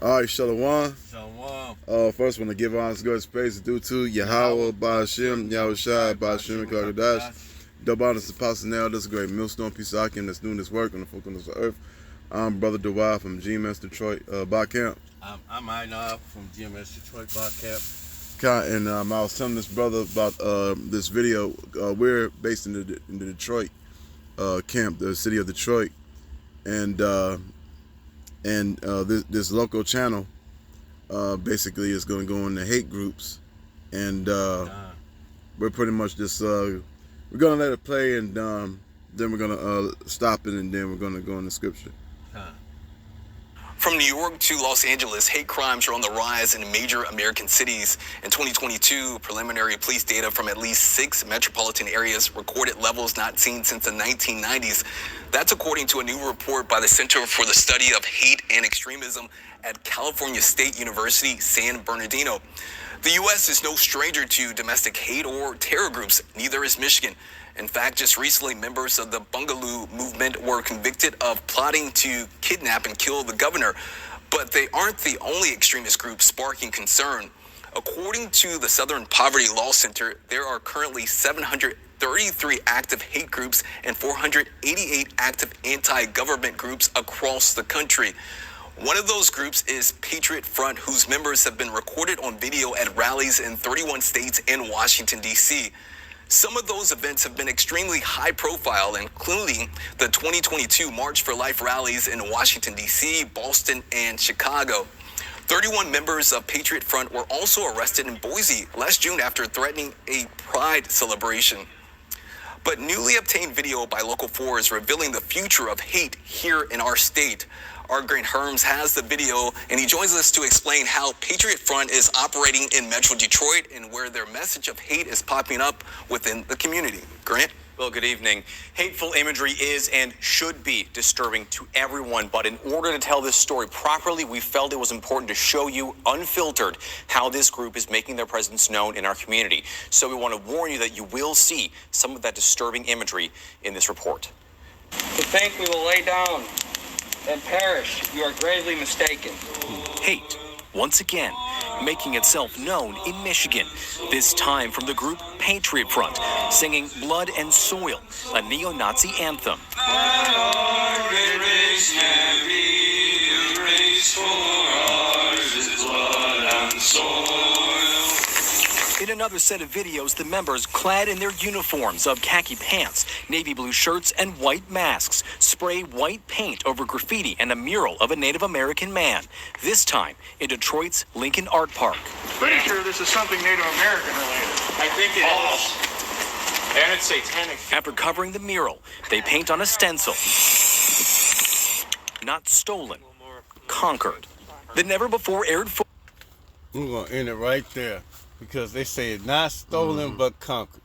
All right, Shalom. Shalom. First, want to give honors, glory, praise due to Yahweh, Ba'ashem, Yahushua, Ba'ashem, and Kakadash. Double honors to Apostle Now. This is a great millstone piece of Akim that's doing this work on the four corners of the earth. I'm Brother Dewey from GMS Detroit, Bar Camp. I'm Ainab from GMS Detroit Bar Camp. And I was telling this brother about this video. We're based in the Detroit camp, the city of Detroit, and this local channel basically is going to go into hate groups, and we're pretty much just we're going to let it play, and then we're going to stop it, and then we're going to go into scripture. From New York to Los Angeles, hate crimes are on the rise in major American cities. In 2022, preliminary police data from at least 6 metropolitan areas recorded levels not seen since the 1990s. That's according to a new report by the Center for the Study of Hate and Extremism at California State University, San Bernardino. The U.S. is no stranger to domestic hate or terror groups, neither is Michigan. In fact, just recently, members of the Bungaloo movement were convicted of plotting to kidnap and kill the governor. But they aren't the only extremist group sparking concern. According to the Southern Poverty Law Center, there are currently 733 active hate groups and 488 active anti-government groups across the country. One of those groups is Patriot Front, whose members have been recorded on video at rallies in 31 states and Washington, D.C. Some of those events have been extremely high profile, including the 2022 March for Life rallies in Washington, D.C., Boston, and Chicago. 31 members of Patriot Front were also arrested in Boise last June after threatening a pride celebration. But newly obtained video by Local 4 is revealing the future of hate here in our state. Our Grant Herms has the video, and he joins us to explain how Patriot Front is operating in Metro Detroit and where their message of hate is popping up within the community. Grant? Well, good evening. Hateful imagery is and should be disturbing to everyone, but in order to tell this story properly, we felt it was important to show you unfiltered how this group is making their presence known in our community. So we want to warn you that you will see some of that disturbing imagery in this report. To think we will lay down and perish, you are gravely mistaken. Hate, once again, making itself known in Michigan, this time from the group Patriot Front, singing Blood and Soil, a neo-Nazi anthem. In another set of videos, the members, clad in their uniforms of khaki pants, navy blue shirts, and white masks, spray white paint over graffiti and a mural of a Native American man, this time in Detroit's Lincoln Art Park. Pretty sure this is something Native American related. I think it is. And it's satanic. After covering the mural, they paint on a stencil. Not stolen, conquered. The never-before-aired I'm going to end it right there. Because they say it's not stolen but conquered.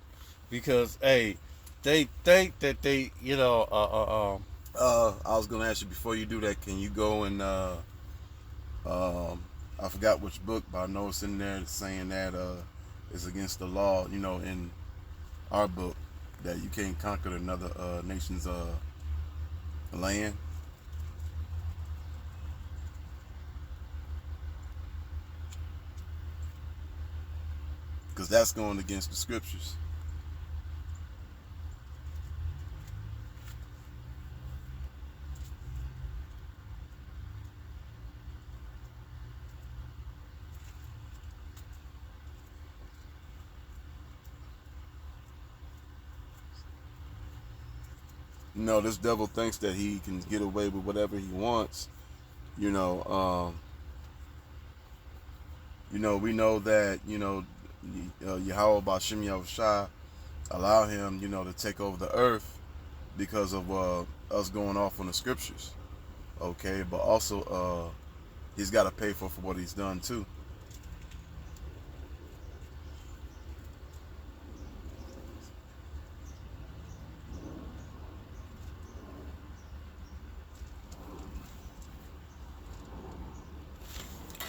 Because, hey, they think that they, I was going to ask you before you do that, can you go and, I forgot which book, but I know it's in there saying that it's against the law, in our book, that you can't conquer another nation's land. Because that's going against the scriptures. This devil thinks that he can get away with whatever he wants. We know that, Yahweh Ba'ashem Yahushua allow him, to take over the earth because of us going off on the scriptures. Okay, but also he's got to pay for what he's done too.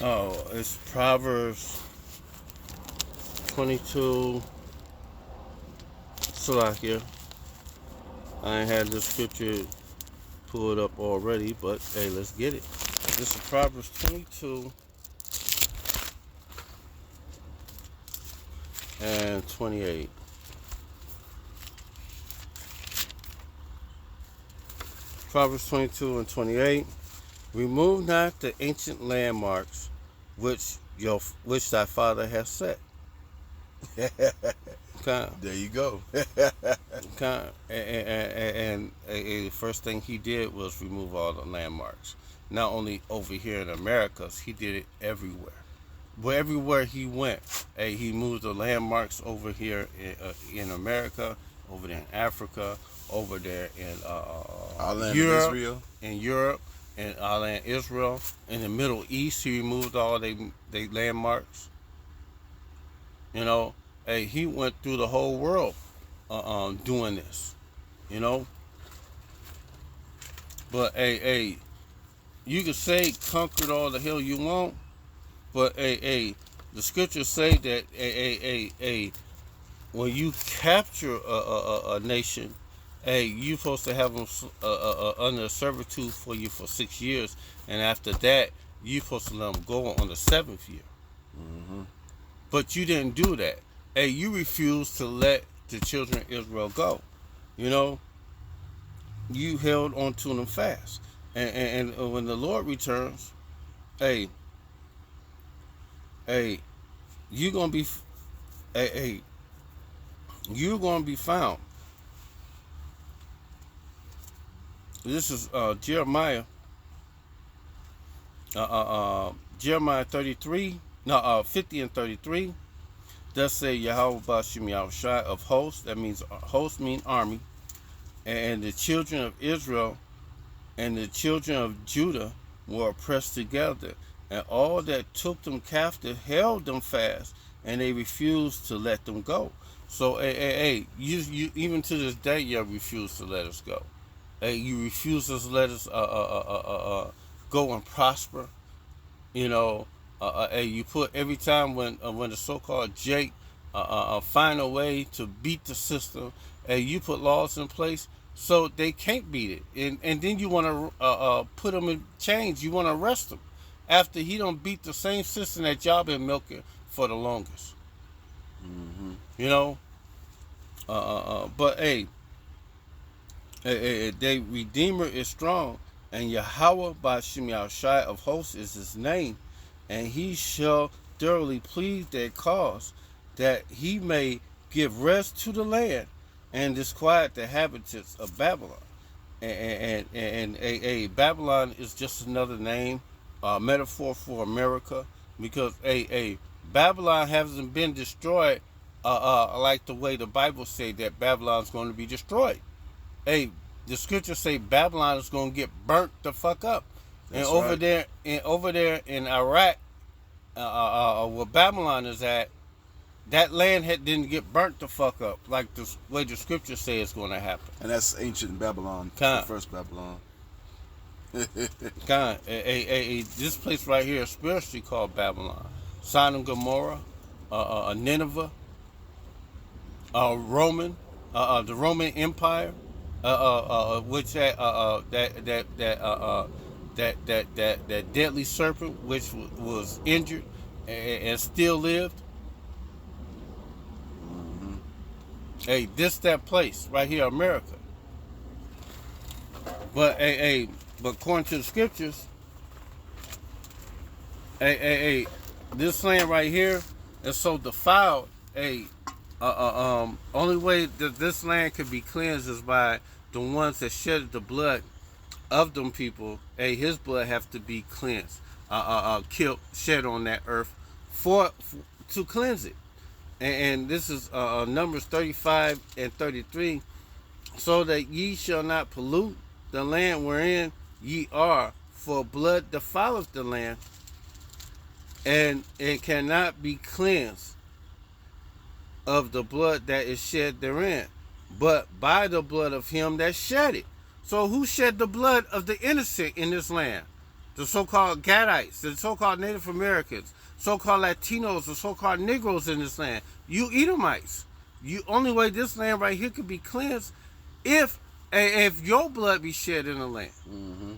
oh, it's Proverbs 22, Salakia. I ain't had the scripture pulled up already, but hey, let's get it. This is Proverbs 22 and 28. Proverbs 22 and 28. Remove not the ancient landmarks which thy father has set. Okay. There you go. Okay. And the first thing he did was remove all the landmarks. Not only over here in Americas, he did it everywhere. But everywhere he went, he moved the landmarks over here in America, over there in Africa, over there in Europe, in Europe, and all in Israel, in the Middle East. He removed all they landmarks. You know, he went through the whole world doing this. You know, but you can say conquered all the hell you want, but the scriptures say that when you capture a nation, you're supposed to have them under servitude for you for 6 years, and after that, you're supposed to let them go on the 7th year. Mm-hmm. But you didn't do that. You refused to let the children of Israel go. You know, you held on to them fast. And when the Lord returns, you're gonna be, you're gonna be found. This is Jeremiah. Jeremiah 50 and 33. Thus say Yahweh Bashim Yahushai of hosts. That means hosts mean army. And the children of Israel and the children of Judah were oppressed together, and all that took them captive held them fast, and they refused to let them go. So, you even to this day, you refuse to let us go. You refuse to let us go and prosper. You know, you put every time when the so-called Jake find a way to beat the system, you put laws in place so they can't beat it, and then you want to put them in chains. You want to arrest them after he don't beat the same system that y'all been milking for the longest. Mm-hmm. You know, but the Redeemer is strong, and Yahweh Bashim Yahushai of hosts is his name, and he shall thoroughly plead their cause, that he may give rest to the land and disquiet the inhabitants of Babylon. And Babylon is just another name, metaphor for America, because Babylon hasn't been destroyed like the way the Bible say that Babylon's going to be destroyed. The scriptures say Babylon is going to get burnt the fuck up. That's and over there in Iraq, where Babylon is at, that land didn't get burnt the fuck up like the way the scriptures say it's going to happen. And that's ancient Babylon, the first Babylon. This place right here is spiritually called Babylon. Sodom, Gomorrah, Nineveh, Roman, the Roman Empire, which that deadly serpent which was injured and still lived. That place right here, America. But but according to the scriptures, this land right here is so defiled. Only way that this land could be cleansed is by the ones that shed the blood of them people. His blood have to be cleansed, shed on that earth to cleanse it. And this is Numbers 35 and 33. So that ye shall not pollute the land wherein ye are, for blood defileth the land, and it cannot be cleansed of the blood that is shed therein, but by the blood of him that shed it. So who shed the blood of the innocent in this land? The so-called Gadites, the so-called Native Americans, so-called Latinos, the so-called Negroes in this land. You Edomites. Only way this land right here could be cleansed if your blood be shed in the land. Mm-hmm.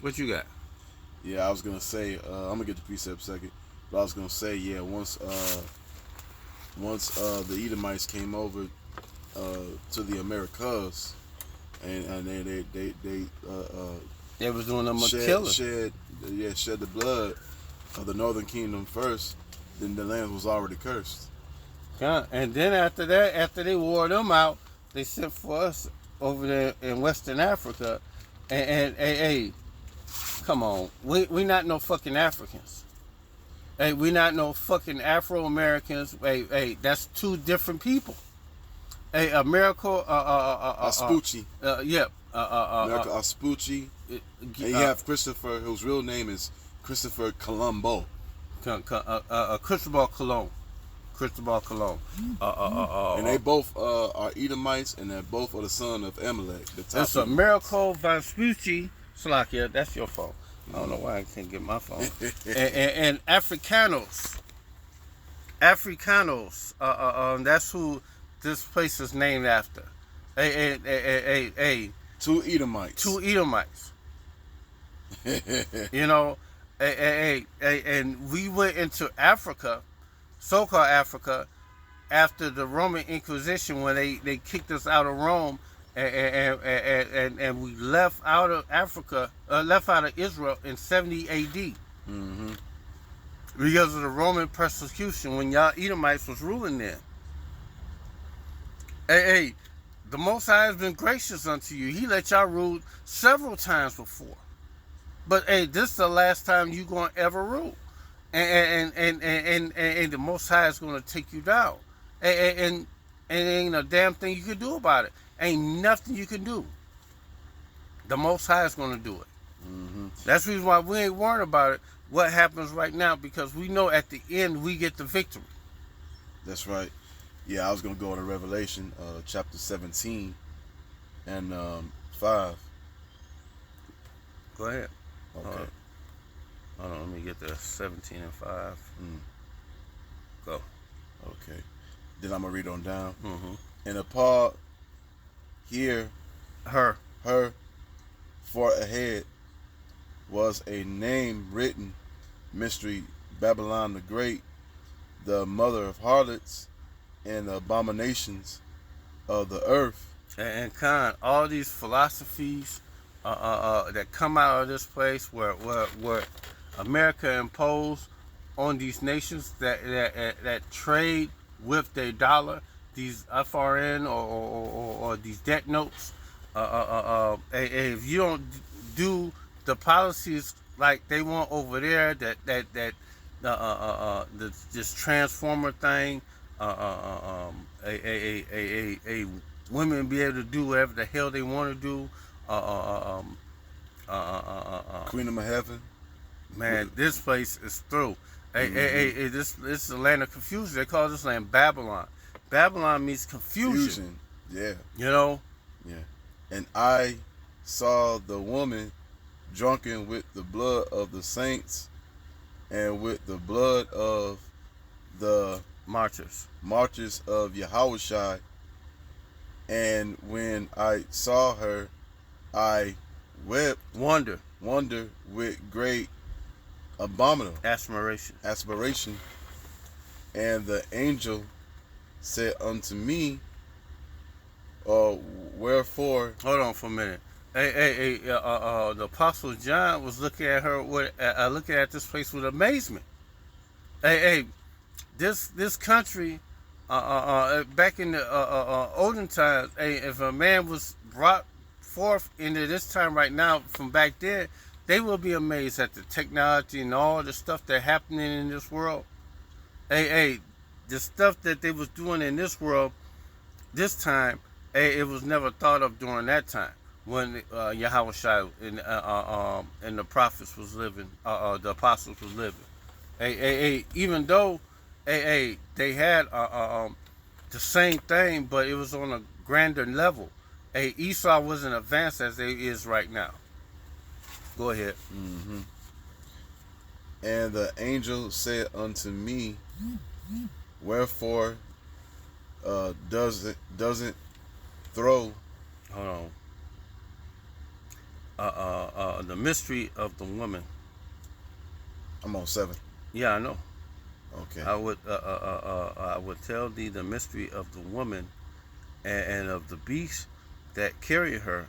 What you got? Yeah, I was gonna say, I'm gonna get the precept second, but I was gonna say, yeah, once the Edomites came over to the Americas, and They was doing them a shed killing. shed the blood of the Northern Kingdom first, then the land was already cursed. Yeah, and then after that, after they wore them out, they sent for us over there in Western Africa, and hey, come on, we not no fucking Africans. Hey, we not no fucking Afro-Americans. Hey, that's two different people. Hey, America, Vespucci. Yep. America Vespucci. And you have Christopher, whose real name is Christopher Colombo. Cristobal Colon. Cristobal Colon. And they both are Edomites, and they're both are the son of Amalek. That's Americo Vespucci. Slakia, that's your phone. I don't know why I can't get my phone. and Africanos. That's who this place is named after. Two Edomites. Two Edomites. You know, and we went into Africa, so-called Africa, after the Roman Inquisition, when they kicked us out of Rome, and we left out of Africa, left out of Israel in 70 A.D. Mm-hmm. Because of the Roman persecution when y'all Edomites was ruling there. Hey, the Most High has been gracious unto you. He let y'all rule several times before. But hey, this is the last time you gonna ever rule, and the Most High is gonna take you down, and ain't a damn thing you can do about it. Ain't nothing you can do. The Most High is gonna do it. Mm-hmm. That's the reason why we ain't worried about it. What happens right now, because we know at the end we get the victory. That's right. Yeah, I was gonna go to Revelation, chapter 17 and 5. Go ahead. Okay. Hold on, let me get there. 17 and 5. Go. Okay. Then I'm gonna read on down. Mm-hmm. And upon here, Her. for ahead was a name written, Mystery Babylon the Great, the mother of harlots and the abominations of the earth. And Khan, all these philosophies that come out of this place, where America imposed on these nations that trade with their dollar, these FRN or these debt notes. If you don't do the policies like they want over there, this transformer thing, women be able to do whatever the hell they want to do. Queen of Heaven. Man, this place is through. This is a land of confusion. They call this land Babylon. Babylon means confusion. Yeah. You know? Yeah. And I saw the woman drunken with the blood of the saints and with the blood of the martyrs of Yahushua. And when I saw her, I wept, wonder with great abominable aspiration. And the angel said unto me, wherefore? Hold on for a minute. The Apostle John was looking at her looking at this place with amazement. This country, back in the olden times, if a man was brought forth into this time right now from back then, they will be amazed at the technology and all the stuff that's happening in this world. The stuff that they was doing in this world this time, it was never thought of during that time when Yahushua and the prophets was living, the apostles was living. Even though they had the same thing, but it was on a grander level. Esau wasn't advanced as they is right now. Go ahead. Mm-hmm. And the angel said unto me, wherefore doesn't throw? Hold on. The mystery of the woman I'm on 7. Yeah, I know. Okay. I would tell thee the mystery of the woman and of the beast that carry her,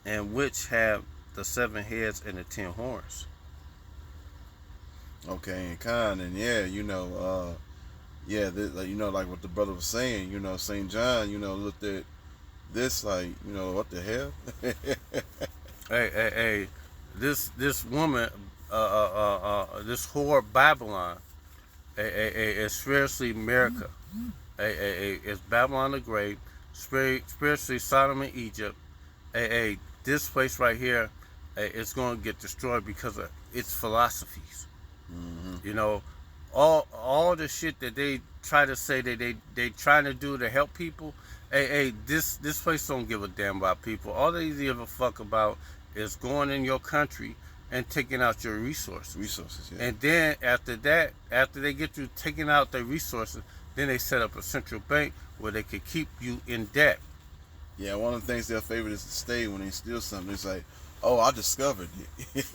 and which have the 7 heads and the 10 horns. Okay, and Khan, and yeah, like what the brother was saying, St. John, looked at this like, what the hell? Hey, this woman, this whore Babylon, spiritually America, it's Babylon the Great, spiritually Sodom and Egypt. This place right here, it's going to get destroyed because of its philosophies. Mm-hmm. All the shit that they try to say that they trying to do to help people. This place don't give a damn about people. All they give a fuck about is going in your country and taking out your resources. Yeah. And then after that, after they get through taking out their resources, then they set up a central bank where they could keep you in debt. Yeah, one of the things their favorite is to stay when they steal something. It's like, oh, I discovered it.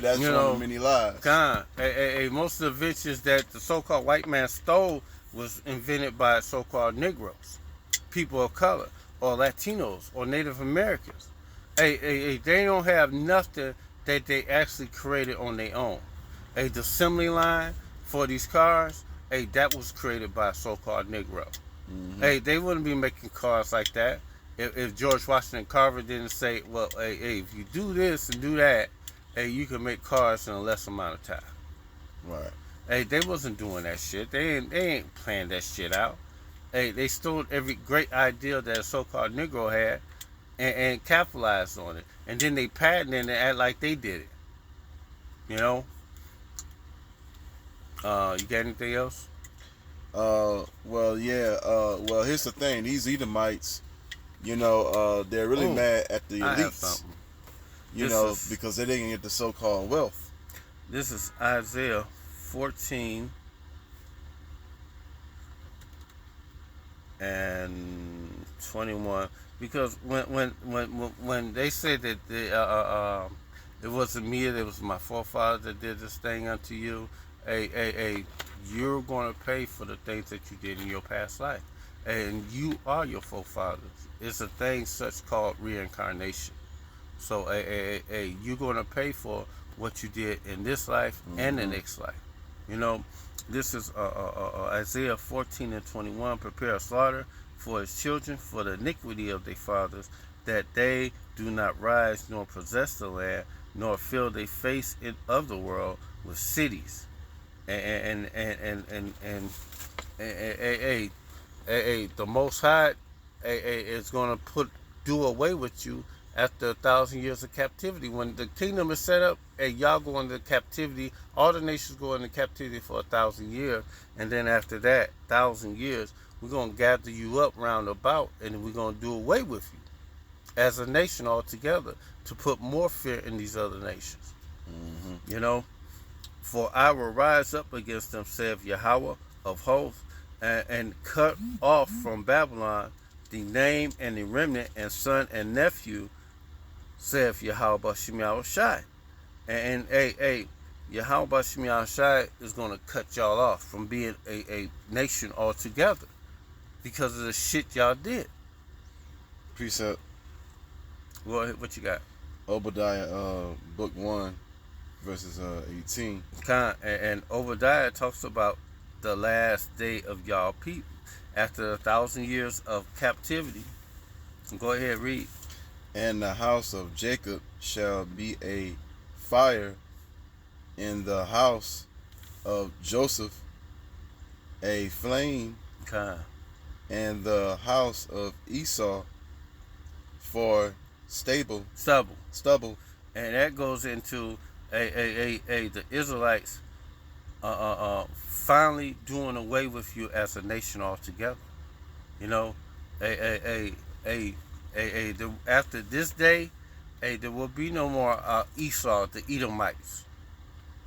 That's one of many lies. Most of the inventions that the so-called white man stole was invented by so-called Negroes, people of color, or Latinos, or Native Americans. They don't have nothing that they actually created on their own. The assembly line for these cars, that was created by a so-called Negro. Mm-hmm. They wouldn't be making cars like that if George Washington Carver didn't say, well, if you do this and do that, you can make cars in a less amount of time. Right. They wasn't doing that shit. They ain't planned that shit out. They stole every great idea that a so-called Negro had and capitalized on it. And then they patented it and act like they did it. You know? You got anything else? Well, yeah. Well, here's the thing. These Edomites, they're really mad at the elites. Because they didn't get the so-called wealth. This is Isaiah 14 and 21. Because when they said that it wasn't me, it was my forefathers that did this thing unto you, you're going to pay for the things that you did in your past life. And you are your forefathers. It's a thing such called reincarnation. So you're going to pay for what you did in this life and the next life. This is Isaiah 14 and 21. Prepare a slaughter for his children for the iniquity of their fathers, that they do not rise nor possess the land, nor fill their face of the world with cities. And the Most High is going to do away with you after 1,000 years of captivity. When the kingdom is set up, y'all go into captivity. All the nations go into captivity for 1,000 years, and then after that 1,000 years, we're going to gather you up round about, and we're going to do away with you as a nation altogether to put more fear in these other nations. Mm-hmm. For I will rise up against them, saith Yahweh of hosts, and cut off from Babylon the name and the remnant and son and nephew, saith Yahweh Bashim Yahushai. And Yahweh Bashim Yahushai is going to cut y'all off from being a nation altogether because of the shit y'all did. Precept. What you got? Obadiah, book 1, verses 18. And Obadiah talks about the last day of y'all people after 1,000 years of captivity. Go ahead, read. And the house of Jacob shall be a fire, in the house of Joseph a flame, and the house of Esau for stubble. And that goes into the Israelites finally doing away with you as a nation altogether. After this day, there will be no more Esau, the Edomites,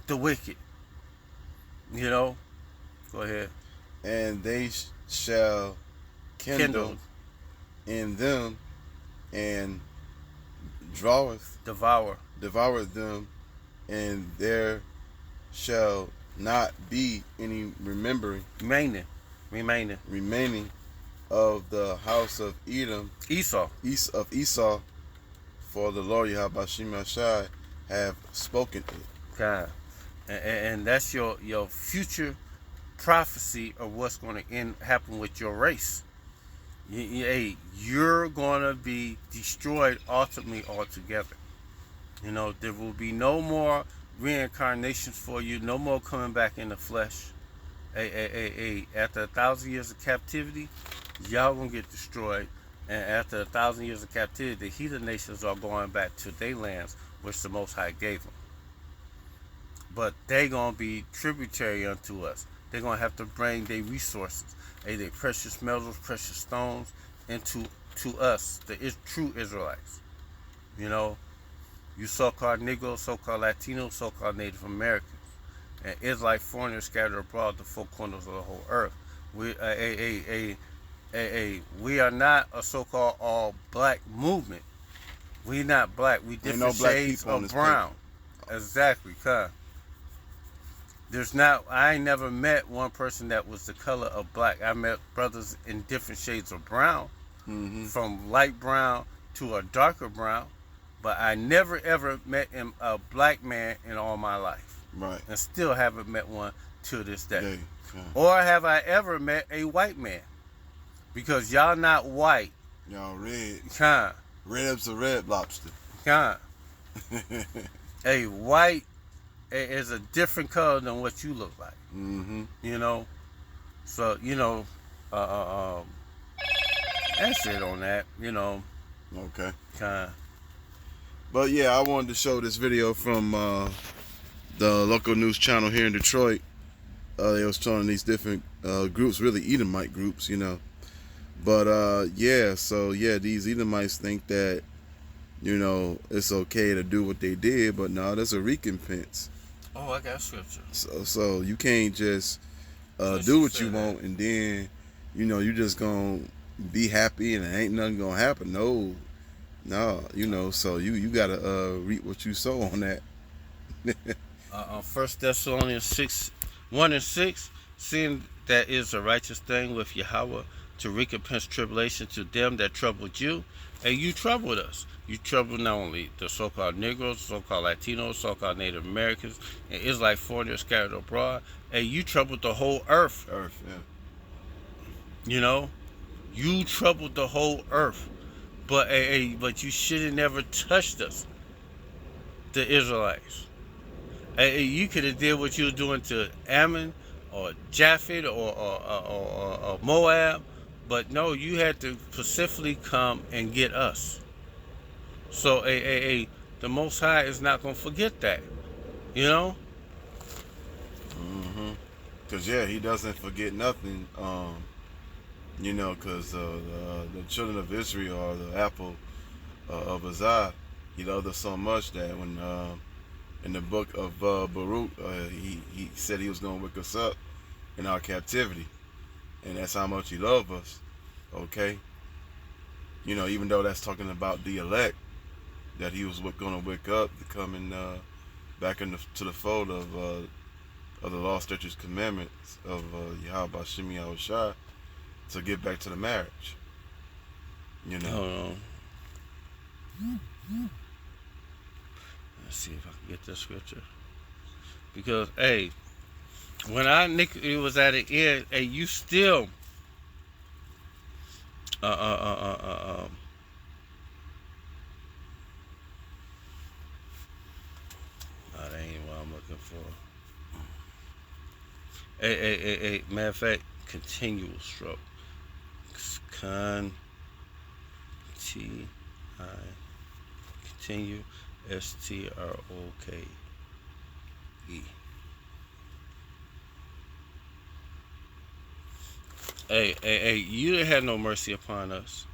the wicked. Go ahead. And they shall kindle in them, and devour them, and their shall not be any remaining of the house of Edom, Esau. Esau, for the Lord Yahweh Shai have spoken it. God. And that's your future prophecy of what's going to happen with your race. You're going to be destroyed ultimately altogether. You know, there will be no more reincarnations for you, no more coming back in the flesh. After 1,000 years of captivity, y'all gonna get destroyed. And after 1,000 years of captivity, the heathen nations are going back to their lands, which the Most High gave them. But they gonna be tributary unto us. They're gonna have to bring their resources, their precious metals, precious stones, into us, the true Israelites. You know, you so-called Negroes, so-called Latinos, so-called Native Americans, and Israelite foreigners scattered abroad the four corners of the whole earth. We are not a so-called all-black movement. We not black. We different no black shades people on of this brown. Paper. Exactly, cuz. I ain't never met one person that was the color of black. I met brothers in different shades of brown, from light brown to a darker brown, but I never ever met a black man in all my life. Right. And still haven't met one to this day. Okay. Or have I ever met a white man? Because y'all not white. Y'all red. Red as a red lobster. A white is a different color than what you look like. You know? So, you know, that's it on that, you know. Okay. But yeah, I wanted to show this video from the local news channel here in Detroit. They was showing these different groups, really Edomite groups, you know. But these Edomites think that, you know, it's okay to do what they did, but no, there's a recompense. Oh, I got scripture. So you can't just do what you want and then, you know, you just gonna be happy and ain't nothing gonna happen. No, you know, so you gotta reap what you sow on that. 1 Thessalonians 6:1-6, seeing that is a righteous thing with Yahweh to recompense tribulation to them that troubled you, and you troubled us. You troubled not only the so-called Negroes, so-called Latinos, so-called Native Americans, and Israelite foreigners scattered abroad, and you troubled the whole earth. You know, you troubled the whole earth, but you should have never touched us, the Israelites. You could have did what you were doing to Ammon or Japheth or Moab, but no, you had to specifically come and get us. So the Most High is not going to forget that, you know? Because, he doesn't forget nothing, you know, because the children of Israel are the apple of his eye. He loved us so much that when in the book of Baruch, he said he was going to wake us up in our captivity. And that's how much he loved us, okay? You know, even though that's talking about the elect, that he was going to wake up to come in, back to the fold of the law, statutes, commandments of Yahweh Bashim Yahushua, to get back to the marriage. You know. Let's see if I can get this scripture. Because, when it was at the end, you still that ain't what I'm looking for. Matter of fact, continual stroke. Continue, STROKE. You didn't have no mercy upon us.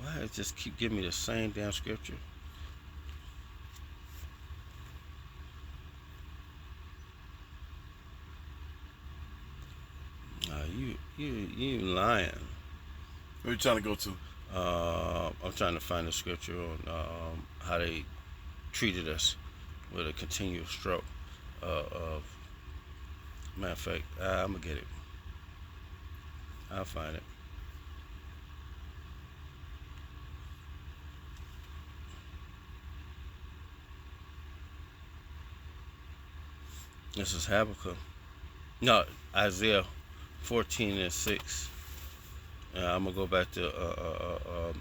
Why it just keep giving me the same damn scripture? You lying. Where you trying to go to? I'm trying to find the scripture on how they treated us with a continual stroke of. Matter of fact, I'm gonna get it. I'll find it. This is Habakkuk. No, Isaiah 14:6. I'm gonna go back to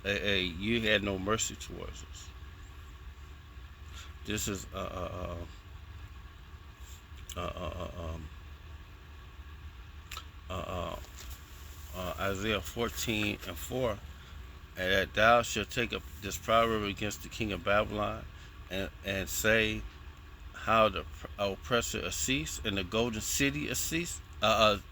you had no mercy towards us. This is Isaiah 14:4, and that thou shalt take up this proverb against the king of Babylon, and say how the oppressor ceased and the golden city ceased, and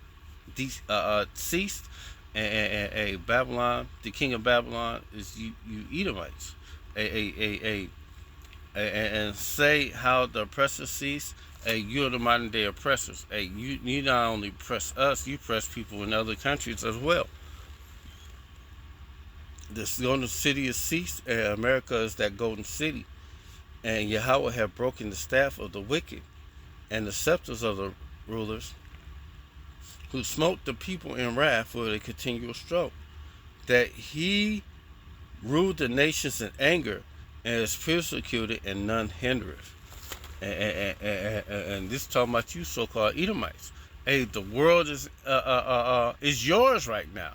Babylon, the king of Babylon is you Edomites, and say how the oppressor ceased. You're the modern day oppressors. You not only oppress us, you oppress people in other countries as well. The golden city is ceased, and America is that golden city. And Yahweh have broken the staff of the wicked and the scepters of the rulers, who smote the people in wrath with a continual stroke, that he ruled the nations in anger and is persecuted and none hindereth. And this is talking about you so-called Edomites. The world is yours right now.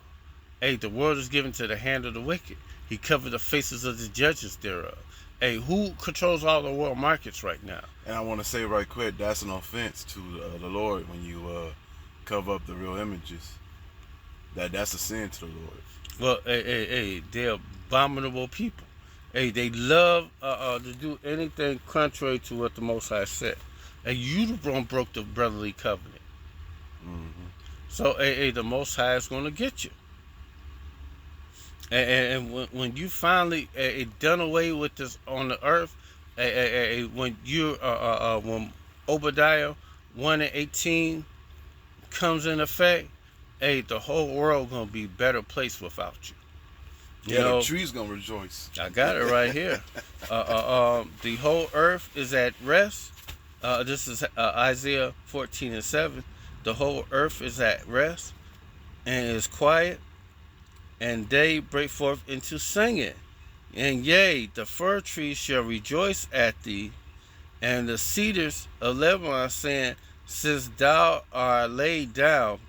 The world is given to the hand of the wicked. He covered the faces of the judges thereof. Who controls all the world markets right now? And I want to say right quick, that's an offense to the Lord when you cover up the real images. That's a sin to the Lord. Well, they're abominable people. They love to do anything contrary to what the Most High said. You broke the brotherly covenant. Mm-hmm. So, the Most High is going to get you. And when you finally done away with this on the earth, when when Obadiah 1:18 comes in effect, the whole world gonna be a better place without you. You know, the tree's gonna rejoice. I got it right here. The whole earth is at rest. This is Isaiah 14:7. The whole earth is at rest and is quiet, and they break forth into singing. And yea, the fir trees shall rejoice at thee, and the cedars of Lebanon, saying, since thou art laid down,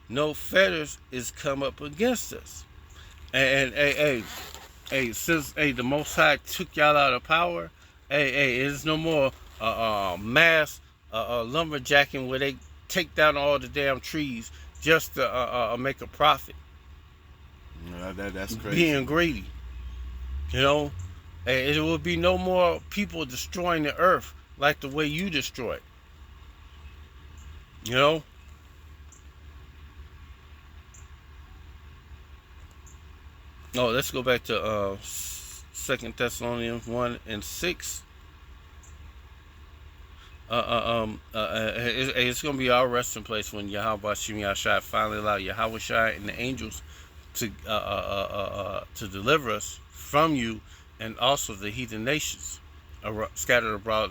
no fetters is come up against us. And since the Most High took y'all out of power, there's no more mass lumberjacking where they take down all the damn trees just to make a profit. That's crazy. Being greedy, you know. It will be no more people destroying the earth like the way you destroy it. You know. Oh, let's go back to 2 Thessalonians 1:6. It's gonna be our resting place when Yahweh Shem Yahshai finally allow Yahweh Shai and the angels to deliver us from you, and also the heathen nations scattered abroad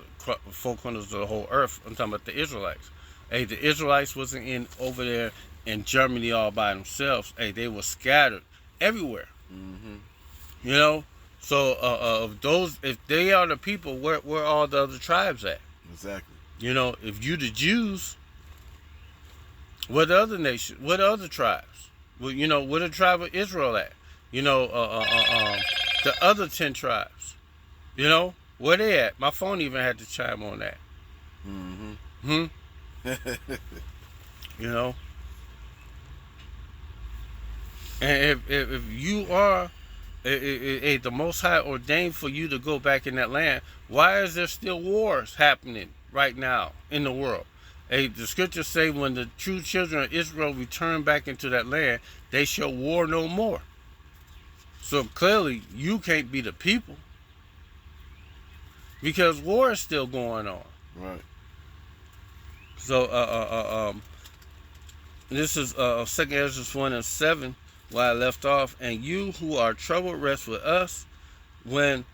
four corners of the whole earth. I'm talking about the Israelites. The Israelites wasn't in over there in Germany all by themselves. They were scattered everywhere. Mm-hmm. You know, so if they are the people, where all the other tribes at? Exactly. You know, if you the Jews, where the other nations, where the other tribes? Well, you know, where the tribe of Israel at? You know, the other 10 tribes. You know, where they at? My phone even had to chime on that. Mm-hmm. You know. And if you are the Most High ordained for you to go back in that land, why is there still wars happening right now in the world? The scriptures say when the true children of Israel return back into that land, they shall war no more. So clearly you can't be the people, because war is still going on. Right. So this is 2 Ezra 1:7. where I left off. And you who are troubled, rest with us when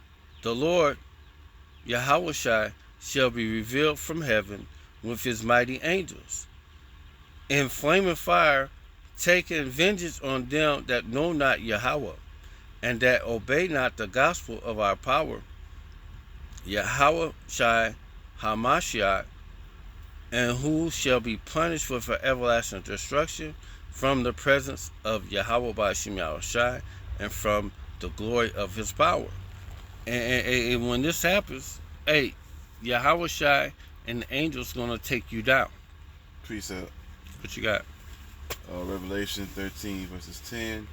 the Lord Yahushua shall be revealed from heaven with his mighty angels in flaming fire, taking vengeance on them that know not Yahweh, and that obey not the gospel of our power, Yahushua Hamashiach, and who shall be punished with everlasting destruction from the presence of Yahweh Ba'ashim Yahushua and from the glory of his power. And when this happens, hey, Yahushua and the angels gonna take you down. Precept. What you got? Revelation 13 verses 10.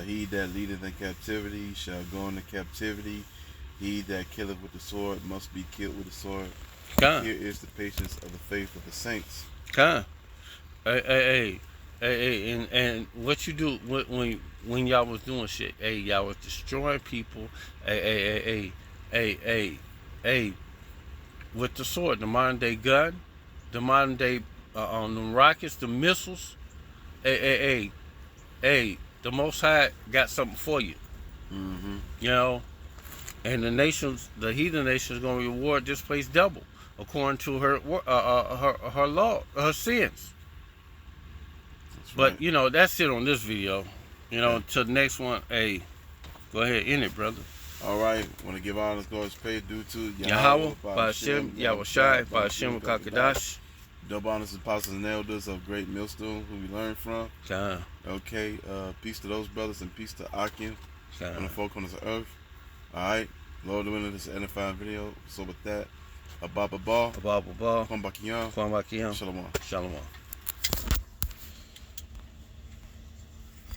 He that leadeth in captivity shall go into captivity. He that killeth with the sword must be killed with the sword. Come. Here is the patience of the faith of the saints. Come. Hey, and what you do when y'all was doing shit? Hey, y'all was destroying people. Hey, with the sword, the modern day gun, the modern day on the rockets, the missiles. Hey, the Most High got something for you. Mm-hmm. You know, and the nations, the heathen nations, gonna reward this place double according to her law, her sins. That's But right. you know, that's it on this video. You know, until the next one. Hey, go ahead, end it, brother. All right, want to give honors, glory, praise due to Yahweh, Ba'ashem, Yahushai, Ba'ashem, Kakadash. Double honors, apostles and elders of Great Millstone, who we learned from. Come, Okay, peace to those brothers and peace to Akim and the come. folk on this earth. All right, Lord willing, this is an edifying video. So with that, Abba Ball, Abba, Kwambakiyan, Kwambakiyan, Shalom. Shalom.